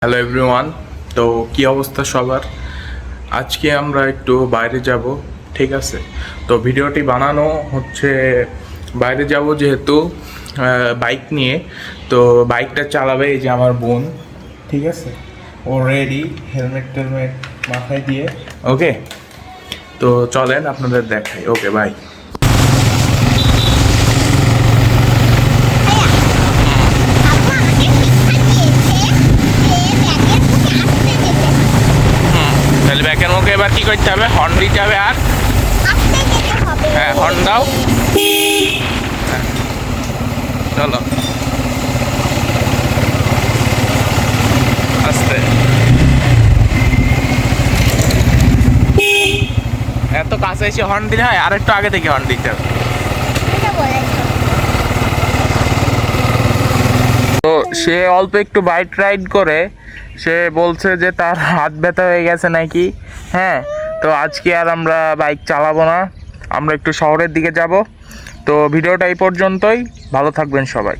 Hello everyone. তো কি অবস্থা সবার? আজকে আমরা একটু বাইরে যাব, ঠিক আছে? তো ভিডিওটি বানানো হচ্ছে বাইরে যাব যেহেতু বাইক নিয়ে। তো বাইকটা চালাবে এই যে আমার বোন, ঠিক আছে? ও রেডি, হেলমেট টেলমেট মাথায় দিয়ে। ওকে, তো চলেন আপনাদের দেখাই। ওকে, বাই। তাহলে ব্যাকের মুখে এবার কি করতে হবে? হর্ন দিতে হবে। আর হ্যাঁ, হর্ন দাও। হ্যাঁ, চলো আস্তে। এত কাছে এসে হর্ন দিলে হয়? আর একটু আগে থেকে হর্ন দিতে হবে। তো সে অল্প একটু বাইক রাইড করে সে বলছে যে তার হাত ব্যথা হয়ে গেছে নাকি। হ্যাঁ, তো আজকে আর আমরা বাইক চালাবো না, আমরা একটু শহরের দিকে যাব। তো ভিডিওটা এই পর্যন্তই, ভালো থাকবেন সবাই।